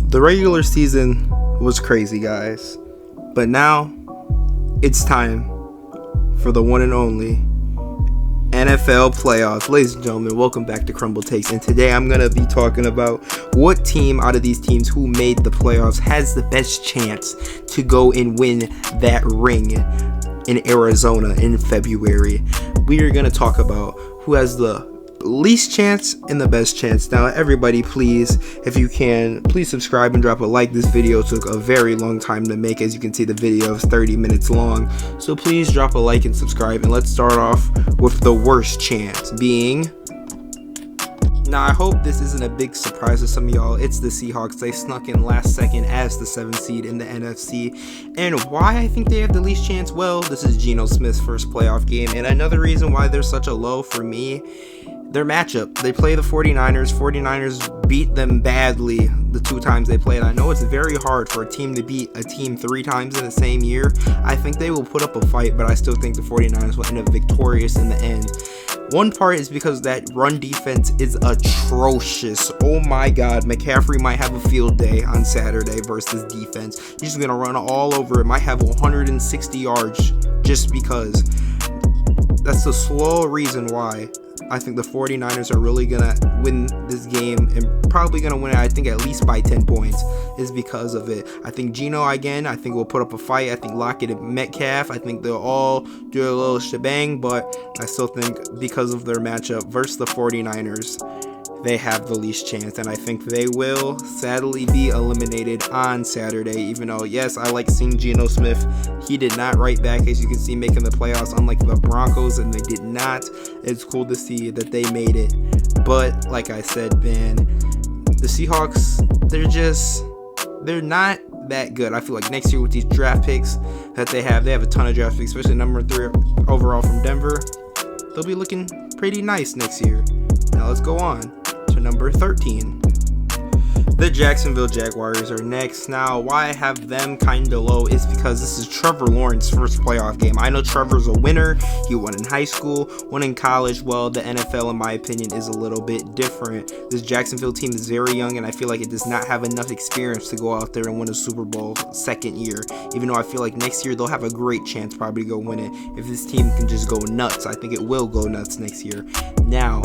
The regular season was crazy, guys, but now it's time for the one and only NFL playoffs. Ladies and gentlemen, welcome back to Crumble Takes, and today I'm going to be talking about what team out of these teams who made the playoffs has the best chance to go and win that ring in Arizona in February. We are going to talk about who has the least chance and the best chance. Now, everybody, please, if you can, please subscribe and drop a like. This video took a very long time to make. As you can see, the video is 30 minutes long, so please drop a like and subscribe. And let's start off with the worst chance being, now I hope this isn't a big surprise to some of y'all, it's the Seahawks. They snuck in last second as the 7th seed in the NFC. And why I think they have the least chance? Well, this is Geno Smith's first playoff game, and another reason why they're such a low for me, their matchup. They play the 49ers. 49ers beat them badly the 2 times they played. I know it's very hard for a team to beat a team 3 times in the same year. I think they will put up a fight, but I still think the 49ers will end up victorious in the end. One part is because that run defense is atrocious. Oh my god, McCaffrey might have a field day on Saturday versus defense. He's going to run all over it. Might have 160 yards just because. That's the sole reason why I think the 49ers are really going to win this game, and probably going to win it, I think, at least by 10 points, is because of it. I think Geno, again, I think will put up a fight. I think Lockett and Metcalf, I think they'll all do a little shebang, but I still think because of their matchup versus the 49ers, they have the least chance, and I think they will sadly be eliminated on Saturday. Even though, yes, I like seeing Geno Smith. He did not right back, as you can see, making the playoffs, unlike the Broncos, and they did not. It's cool to see that they made it, but like I said, man, the Seahawks, they're not that good. I feel like next year with these draft picks that they have a ton of draft picks, especially number 3 overall from Denver. They'll be looking pretty nice next year. Now let's go on to number 13. The Jacksonville Jaguars are next. Now, why I have them kind of low is because this is Trevor Lawrence's first playoff game. I know Trevor's a winner. He won in high school, won in college. Well, the NFL, in my opinion, is a little bit different. This Jacksonville team is very young, and I feel like it does not have enough experience to go out there and win a Super Bowl second year. Even though I feel like next year they'll have a great chance probably to go win it. If this team can just go nuts, I think it will go nuts next year. Now,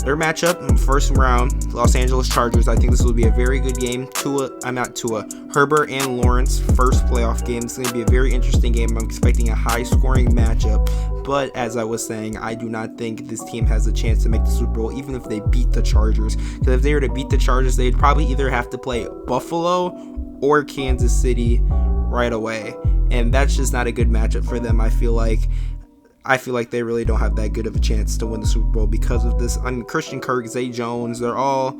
their matchup in the first round, Los Angeles Chargers. I think this will be a very good game. Herbert and Lawrence, first playoff game. It's going to be a very interesting game. I'm expecting a high-scoring matchup. But as I was saying, I do not think this team has a chance to make the Super Bowl, even if they beat the Chargers. Because if they were to beat the Chargers, they'd probably either have to play Buffalo or Kansas City right away. And that's just not a good matchup for them, I feel like. They really don't have that good of a chance to win the Super Bowl because of this. I mean, Christian Kirk, Zay Jones, they're all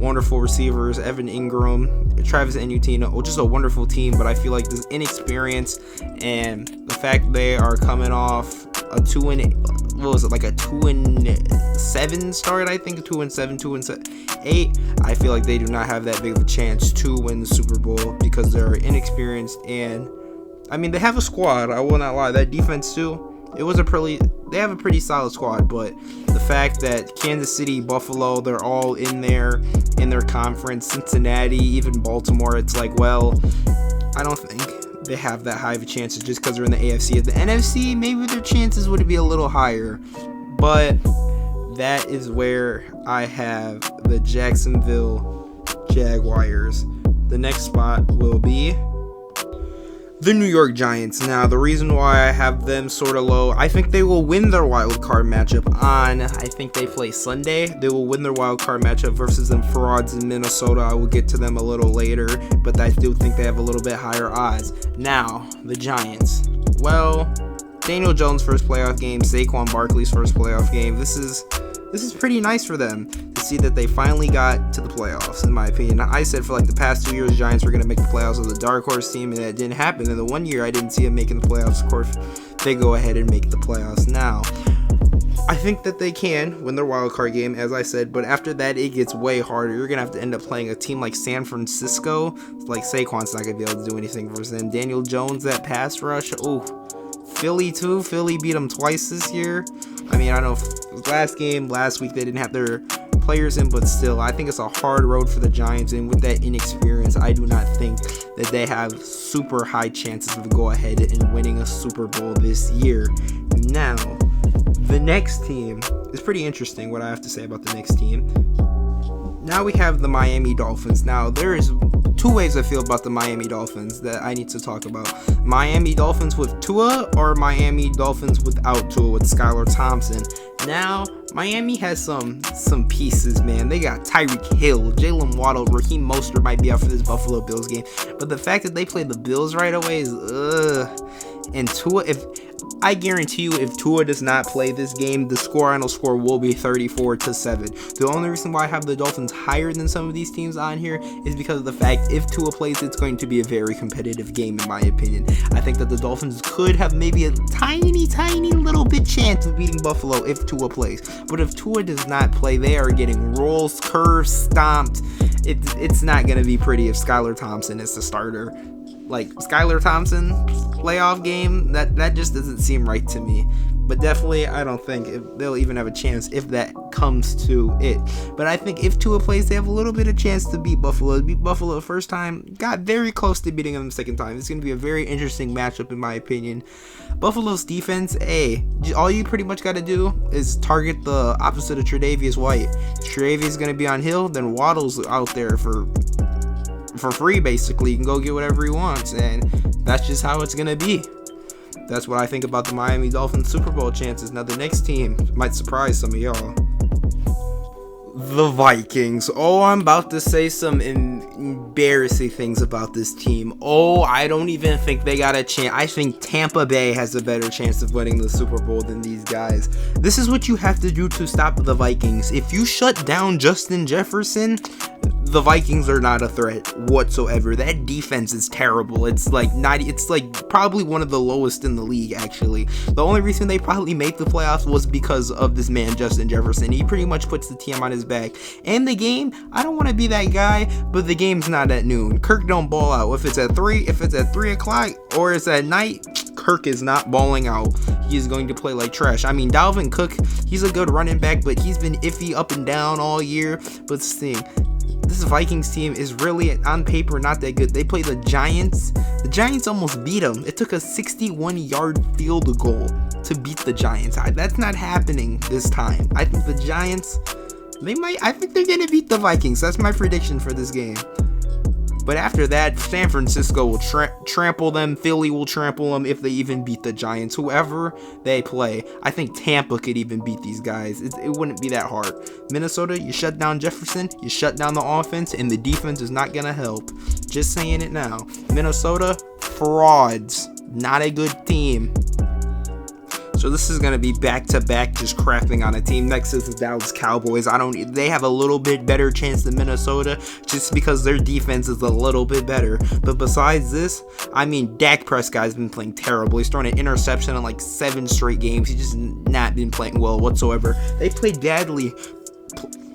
wonderful receivers. Evan Ingram, Travis Etienne, just a wonderful team. But I feel like this inexperience and the fact they are coming off a 2-7 start, I think 2-7, 2-8. I feel like they do not have that big of a chance to win the Super Bowl because they're inexperienced. And I mean, they have a squad. I will not lie. That defense too. They have a pretty solid squad, but the fact that Kansas City, Buffalo, they're all in their conference, Cincinnati, even Baltimore, it's like, well, I don't think they have that high of a chance just because they're in the AFC. At the NFC, maybe their chances would be a little higher, but that is where I have the Jacksonville Jaguars. The next spot will be the New York Giants. Now, the reason why I have them sort of low, I think they will win their wild card matchup on, I think they play Sunday. They will win their wild card matchup versus them frauds in Minnesota. I will get to them a little later, but I do think they have a little bit higher odds. Now, the Giants. Well, Daniel Jones' first playoff game, Saquon Barkley's first playoff game. This is pretty nice for them to see that they finally got to the playoffs, in my opinion. Now, I said for like the past 2 years, the Giants were going to make the playoffs as a dark horse team, and that didn't happen. And the 1 year I didn't see them making the playoffs. Of course, they go ahead and make the playoffs. Now, I think that they can win their wild card game, as I said, but after that, it gets way harder. You're going to have to end up playing a team like San Francisco. Like, Saquon's not going to be able to do anything versus them. Daniel Jones, that pass rush. Ooh. Philly, too. Philly beat them twice this year. I mean, I know last week they didn't have their players in, but still, I think it's a hard road for the Giants. And with that inexperience, I do not think that they have super high chances of go ahead and winning a Super Bowl this year. Now, the next team is pretty interesting. What I have to say about the next team. Now we have the Miami Dolphins. Now, there is two ways I feel about the Miami Dolphins that I need to talk about. Miami Dolphins with Tua or Miami Dolphins without Tua with Skylar Thompson. Now, Miami has some pieces, man. They got Tyreek Hill, Jalen Waddle, Raheem Mostert might be out for this Buffalo Bills game. But the fact that they played the Bills right away is, And Tua, I guarantee you, if Tua does not play this game, the final score will be 34-7. The only reason why I have the Dolphins higher than some of these teams on here is because of the fact if Tua plays, it's going to be a very competitive game, in my opinion. I think that the Dolphins could have maybe a tiny little bit chance of beating Buffalo if Tua plays. But if Tua does not play, they are getting rolls, curves, stomped. It's not going to be pretty if Skylar Thompson is the starter. Like, Skylar Thompson playoff game, that just doesn't seem right to me. But definitely, I don't think they'll even have a chance if that comes to it. But I think if Tua plays, they have a little bit of chance to beat Buffalo. Beat Buffalo the first time, got very close to beating them the second time. It's going to be a very interesting matchup, in my opinion. Buffalo's defense, all you pretty much got to do is target the opposite of Tre'Davious White. Tre'Davious going to be on Hill, then Waddle's out there for free, basically. You can go get whatever he wants, and that's just how it's going to be. That's what I think about the Miami Dolphins Super Bowl chances. Now, the next team might surprise some of y'all. The Vikings. I'm about to say some embarrassing things about this team. I don't even think they got a chance. I think Tampa Bay has a better chance of winning the Super Bowl than these guys. This is what you have to do to stop the Vikings. If you shut down Justin Jefferson, the Vikings are not a threat whatsoever. That defense is terrible. It's like probably one of the lowest in the league, actually. The only reason they probably made the playoffs was because of this man, Justin Jefferson. He pretty much puts the team on his back. And the game, I don't want to be that guy, but the game's not at noon. Kirk don't ball out. If it's at 3 o'clock or it's at night, Kirk is not balling out. He is going to play like trash. I mean, Dalvin Cook, he's a good running back, but he's been iffy up and down all year. But this Vikings team is really, on paper, not that good. They play the Giants. The Giants almost beat them. It took a 61-yard field goal to beat the Giants. That's not happening this time. I think the Giants, I think they're going to beat the Vikings. That's my prediction for this game. But after that, San Francisco will trample them. Philly will trample them if they even beat the Giants. Whoever they play, I think Tampa could even beat these guys. It wouldn't be that hard. Minnesota, you shut down Jefferson, you shut down the offense, and the defense is not going to help. Just saying it now. Minnesota, frauds. Not a good team. So this is going to be back-to-back just crapping on a team. Next is the Dallas Cowboys. They have a little bit better chance than Minnesota just because their defense is a little bit better. But besides this, Dak Prescott's been playing terrible. He's thrown an interception in like 7 straight games. He's just not been playing well whatsoever. They played badly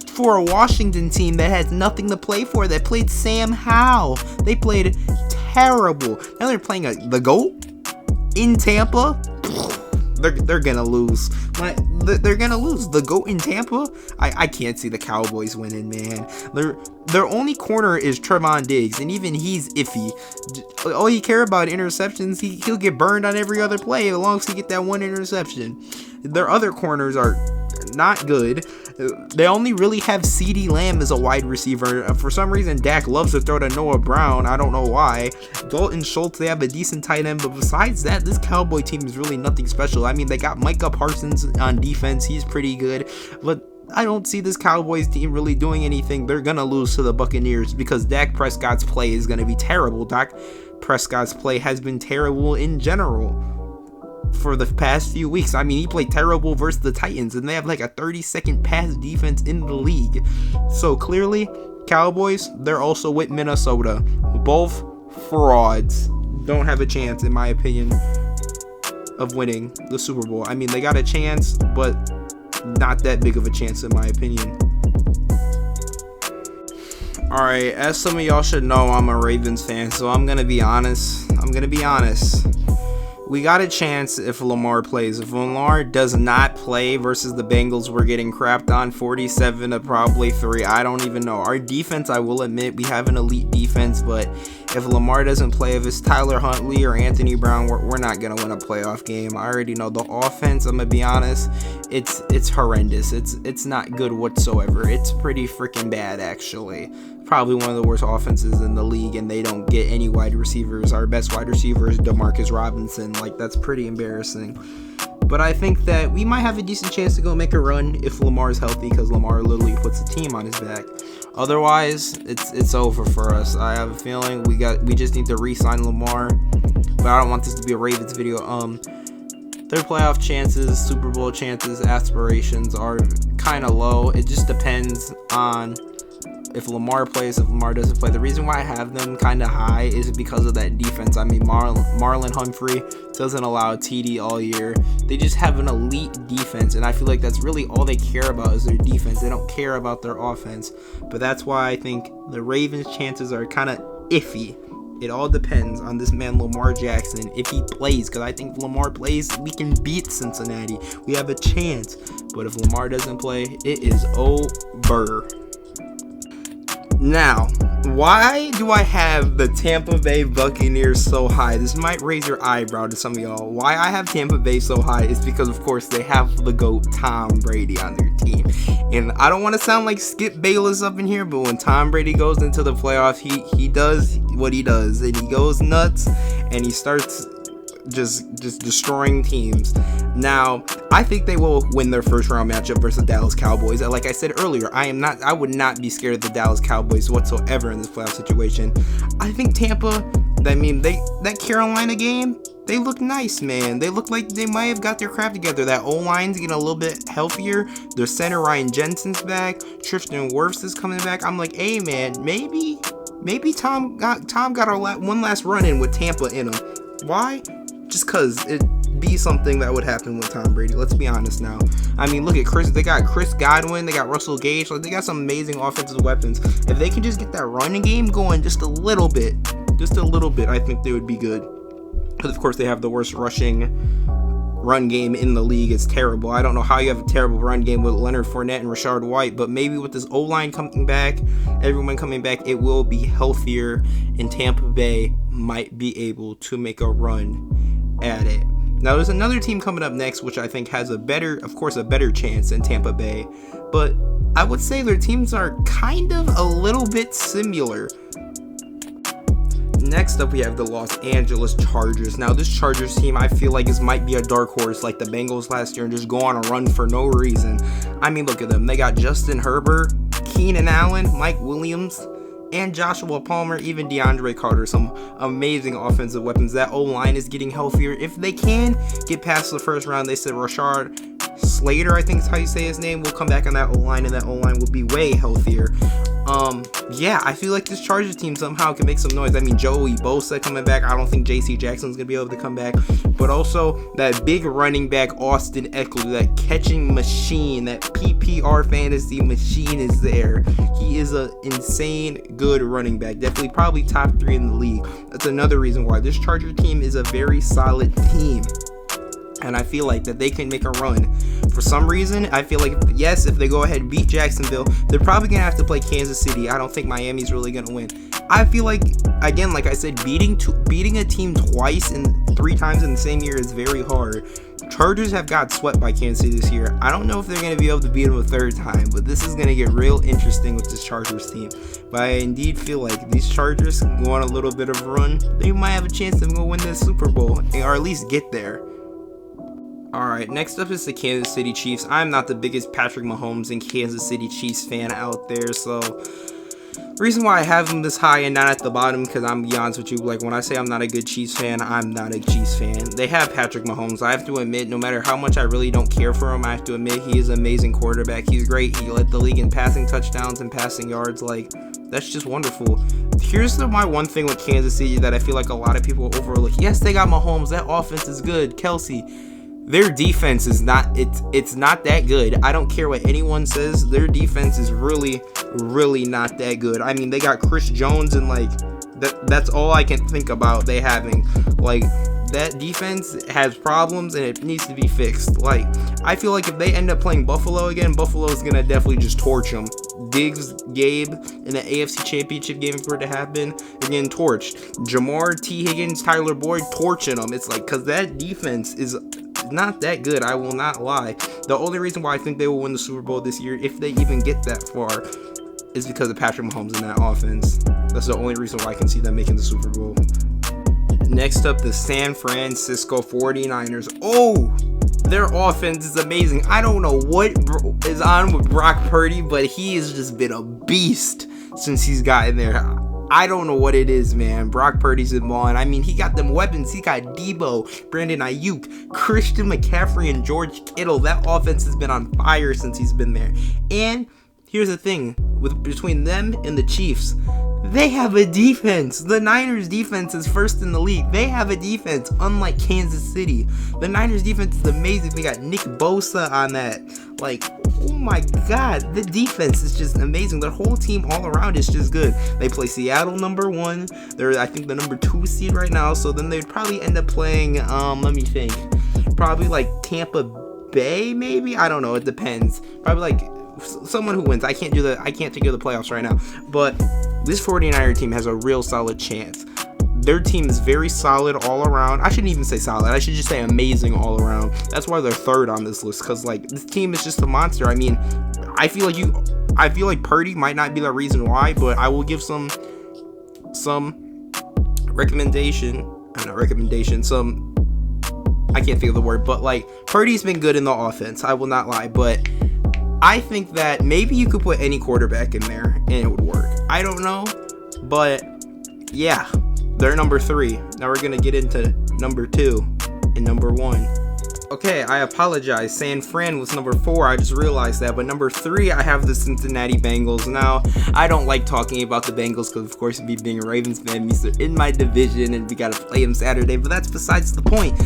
for a Washington team that has nothing to play for, that played Sam Howell. They played terrible. Now they're playing the GOAT in Tampa. They're gonna lose. They're gonna lose. The GOAT in Tampa, I can't see the Cowboys winning, man. Their only corner is Trevon Diggs, and even he's iffy. All you care about interceptions, he'll get burned on every other play as long as he get that one interception. Their other corners are not good. They only really have CeeDee Lamb as a wide receiver. For some reason, Dak loves to throw to Noah Brown. I don't know why. Dalton Schultz, they have a decent tight end, but besides that, this Cowboy team is really nothing special. They got Micah Parsons on defense. He's pretty good, but I don't see this Cowboys team really doing anything. They're going to lose to the Buccaneers because Dak Prescott's play is going to be terrible. Dak Prescott's play has been terrible in general for the past few weeks. He played terrible versus the Titans, and they have like a 30-second pass defense in the league. So clearly, Cowboys, they're also with Minnesota. Both frauds. Don't have a chance, in my opinion, of winning the Super Bowl. They got a chance, but not that big of a chance, in my opinion. Alright, as some of y'all should know, I'm a Ravens fan, so I'm gonna be honest. we got a chance if Lamar plays. If Lamar does not play versus the Bengals, we're getting crapped on 47 to probably 3. I don't even know. Our defense, I will admit, we have an elite defense, but if Lamar doesn't play, if it's Tyler Huntley or Anthony Brown, we're not going to win a playoff game. I already know the offense, I'm going to be honest, it's horrendous. It's not good whatsoever. It's pretty freaking bad, actually. Probably one of the worst offenses in the league, and they don't get any wide receivers. Our best wide receiver is Demarcus Robinson. Like, that's pretty embarrassing. But I think that we might have a decent chance to go make a run if Lamar is healthy, because Lamar literally puts a team on his back. Otherwise, it's over for us. I have a feeling we just need to re-sign Lamar. But I don't want this to be a Ravens video. Their playoff chances, Super Bowl chances, aspirations are kind of low. It just depends on if Lamar plays, if Lamar doesn't play. The reason why I have them kind of high is because of that defense. I mean, Marlon Humphrey doesn't allow a TD all year. They just have an elite defense, and I feel like that's really all they care about is their defense. They don't care about their offense. But that's why I think the Ravens' chances are kind of iffy. It all depends on this man Lamar Jackson, if he plays, because I think if Lamar plays, we can beat Cincinnati. We have a chance. But if Lamar doesn't play, it is over. Now, why do I have the Tampa Bay Buccaneers so high? This might raise your eyebrow to some of y'all. Why I have Tampa Bay so high is because, of course, they have the GOAT Tom Brady on their team. And I don't want to sound like Skip Bayless up in here, but when Tom Brady goes into the playoffs, he does what he does. And he goes nuts, and he starts just destroying teams. Now, I think they will win their first round matchup versus the Dallas Cowboys. Like I said earlier, I would not be scared of the Dallas Cowboys whatsoever in this playoff situation. I think Tampa, that Carolina game, they look nice, man. They look like they might have got their crap together. That O-line's getting a little bit healthier. Their center Ryan Jensen's back. Tristan Wirfs is coming back. I'm like, hey man, maybe Tom got one last run in with Tampa in him. Why? Just because it'd be something that would happen with Tom Brady. Let's be honest now. I mean, look at Chris. They got Chris Godwin. They got Russell Gage. Like, they got some amazing offensive weapons. If they can just get that running game going just a little bit, I think they would be good. But of course, they have the worst rushing run game in the league. It's terrible. I don't know how you have a terrible run game with Leonard Fournette and Rashard White, but maybe with this O-line coming back, everyone coming back, it will be healthier, and Tampa Bay might be able to make a run at it. Now, there's another team coming up next, which I think has a better chance than Tampa Bay, but I would say their teams are kind of a little bit similar. Next up, we have the Los Angeles Chargers. Now, this Chargers team, I feel like might be a dark horse like the Bengals last year and just go on a run for no reason. I mean, look at them. They got Justin Herbert, Keenan Allen, Mike Williams, and Joshua Palmer, even DeAndre Carter. Some amazing offensive weapons. That O-line is getting healthier. If they can get past the first round, they said Rashard Slater, I think is how you say his name, will come back on that O-line, and that O-line will be way healthier. Yeah, I feel like this Chargers team somehow can make some noise. I mean, Joey Bosa coming back. I don't think J.C. Jackson's going to be able to come back. But also, that big running back, Austin Eckler, that catching machine, that PPR fantasy machine is there. He is an insane good running back. Definitely probably top 3 in the league. That's another reason why this Charger team is a very solid team. And I feel like that they can make a run. For some reason, I feel like, if they go ahead and beat Jacksonville, they're probably going to have to play Kansas City. I don't think Miami's really going to win. I feel like, again, like I said, beating a team twice and 3 times in the same year is very hard. Chargers have got swept by Kansas City this year. I don't know if they're going to be able to beat them a 3rd time, but this is going to get real interesting with this Chargers team. But I indeed feel like these Chargers can go on a little bit of a run. They might have a chance to go win the Super Bowl, or at least get there. Alright, next up is the Kansas City Chiefs. I'm not the biggest Patrick Mahomes and Kansas City Chiefs fan out there, so the reason why I have them this high and not at the bottom, because I'm be honest with you, like when I say I'm not a good Chiefs fan, I'm not a Chiefs fan. They have Patrick Mahomes. I have to admit, no matter how much I really don't care for him, I have to admit he is an amazing quarterback. He's great. He led the league in passing touchdowns and passing yards. Like, that's just wonderful. Here's my one thing with Kansas City that I feel like a lot of people overlook. Yes, they got Mahomes. That offense is good. Kelsey. Their defense is not, it's not that good. I don't care what anyone says. Their defense is really, really not that good. I mean, they got Chris Jones, and like that's all I can think about they having. Like, that defense has problems and it needs to be fixed. Like, I feel like if they end up playing Buffalo again, Buffalo is gonna definitely just torch them. Diggs, Gabe in the AFC Championship game for it to happen, they're getting torched. Jamar, T. Higgins, Tyler Boyd torching them. It's like, because that defense is not that good, I will not lie. The only reason why I think they will win the Super Bowl this year, if they even get that far, is because of Patrick Mahomes in that offense. That's the only reason why I can see them making the Super Bowl. Next up, the San Francisco 49ers. Oh, their offense is amazing. I don't know what is on with Brock Purdy, but he has just been a beast since he's gotten there. I don't know what it is, man. Brock Purdy's been balling. I mean, he got them weapons. He got Debo, Brandon Ayuk, Christian McCaffrey, and George Kittle. That offense has been on fire since he's been there. And here's the thing, between them and the Chiefs, they have a defense. The Niners defense is first in the league. They have a defense, unlike Kansas City. The Niners defense is amazing. They got Nick Bosa on that. Like, oh my God, the defense is just amazing. Their whole team all around is just good. They play Seattle number 1. They're, I think, the number 2 seed right now. So then they'd probably end up playing, let me think, probably like Tampa Bay, maybe? I don't know. It depends. Probably like someone who wins. I can't take you to the playoffs right now, but this 49er team has a real solid chance. Their team is very solid all around. I shouldn't even say solid. I should just say amazing all around. That's why they're third on this list, because like this team is just a monster. I mean, I feel like Purdy might not be the reason why, but I will give some recommendation. I can't think of the word, but like Purdy's been good in the offense. I will not lie, but I think that maybe you could put any quarterback in there and it would work. I don't know, but yeah, they're number 3. Now we're going to get into number 2 and number 1. Okay, I apologize. San Fran was number 4. I just realized that. But number 3, I have the Cincinnati Bengals. Now, I don't like talking about the Bengals because, of course, me being a Ravens fan means they're in my division and we got to play them Saturday. But that's besides the point.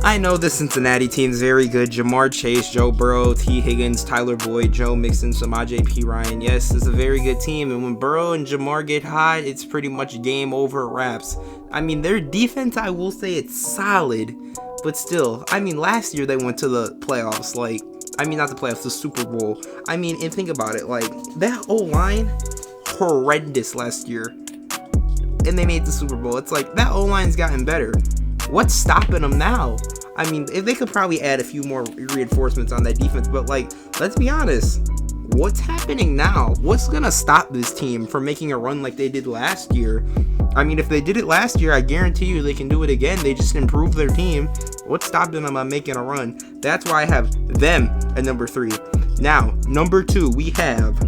I know the Cincinnati team is very good. Jamar Chase, Joe Burrow, T. Higgins, Tyler Boyd, Joe Mixon, Samaje P. Ryan. Yes, it's a very good team. And when Burrow and Jamar get hot, it's pretty much game over wraps. I mean, their defense, I will say it's solid. But still, I mean, last year they went to the playoffs. Like, I mean, not the playoffs, the Super Bowl. I mean, and think about it. Like, that O-line, horrendous last year. And they made the Super Bowl. It's like, that O-line's gotten better. What's stopping them now? I mean, if they could probably add a few more reinforcements on that defense, but like, let's be honest, what's happening now? What's gonna stop this team from making a run like they did last year? I mean, if they did it last year, I guarantee you they can do it again. They just improved their team. What's stopping them on making a run? That's why I have them at number 3. Now, number 2, we have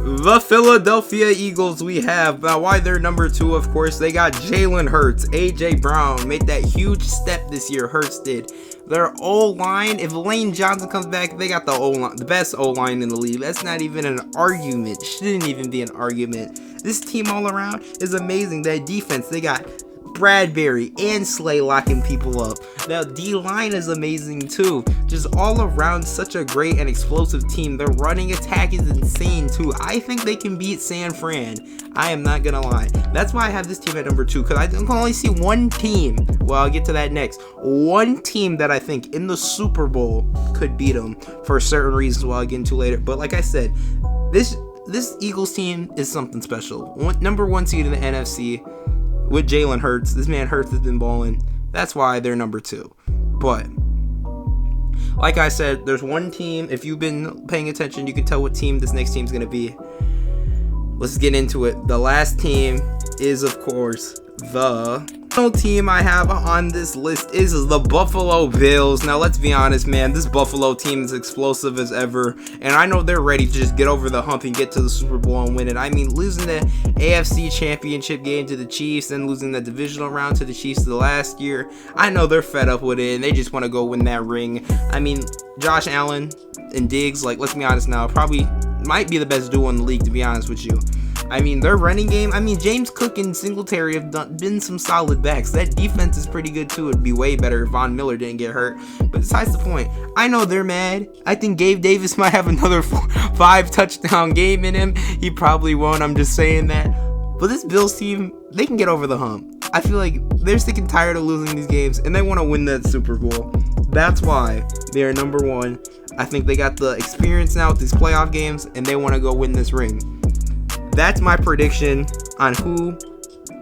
the Philadelphia Eagles. We have, now why they're number 2, of course, they got Jalen Hurts. AJ Brown made that huge step this year. Hurts did. Their O-line, if Lane Johnson comes back, they got the O-line, the best O-line in the league. That's not even an argument. Shouldn't even be an argument. This team all around is amazing. That defense, they got Bradbury and Slay locking people up. The D-line is amazing too. Just all around such a great and explosive team. Their running attack is insane too. I think they can beat San Fran. I am not gonna lie. That's why I have this team at number 2, because I can only see one team. Well, I'll get to that next. One team that I think in the Super Bowl could beat them for certain reasons. Well, I'll get into later. But like I said, this Eagles team is something special. Number 1 seed in the NFC. With Jalen Hurts. This man Hurts has been balling. That's why they're number 2. But like I said, there's one team. If you've been paying attention, you can tell what team this next team is going to be. Let's get into it. The last team is, of course, the final team I have on this list is the Buffalo Bills. Now, let's be honest, man. This Buffalo team is explosive as ever, and I know they're ready to just get over the hump and get to the Super Bowl and win it. I mean, losing the AFC Championship game to the Chiefs and losing the divisional round to the Chiefs the last year, I know they're fed up with it, and they just want to go win that ring. I mean, Josh Allen and Diggs, like, let's be honest now, probably might be the best duo in the league, to be honest with you. I mean, their running game, I mean, James Cook and Singletary have been some solid backs. That defense is pretty good too. It'd be way better if Von Miller didn't get hurt. But besides the point, I know they're mad. I think Gabe Davis might have another 5 touchdown game in him. He probably won't. I'm just saying that. But this Bills team, they can get over the hump. I feel like they're sick and tired of losing these games, and they want to win that Super Bowl. That's why they are number one. I think they got the experience now with these playoff games, and they want to go win this ring. That's my prediction on who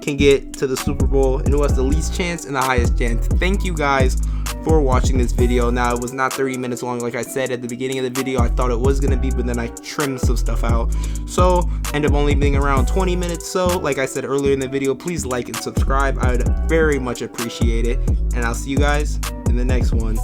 can get to the Super Bowl and who has the least chance and the highest chance. Thank you guys for watching this video. Now, it was not 30 minutes long like I said at the beginning of the video. I thought it was going to be, but then I trimmed some stuff out, so end up only being around 20 minutes. So like I said earlier in the video, please like and subscribe. I would very much appreciate it, and I'll see you guys in the next one.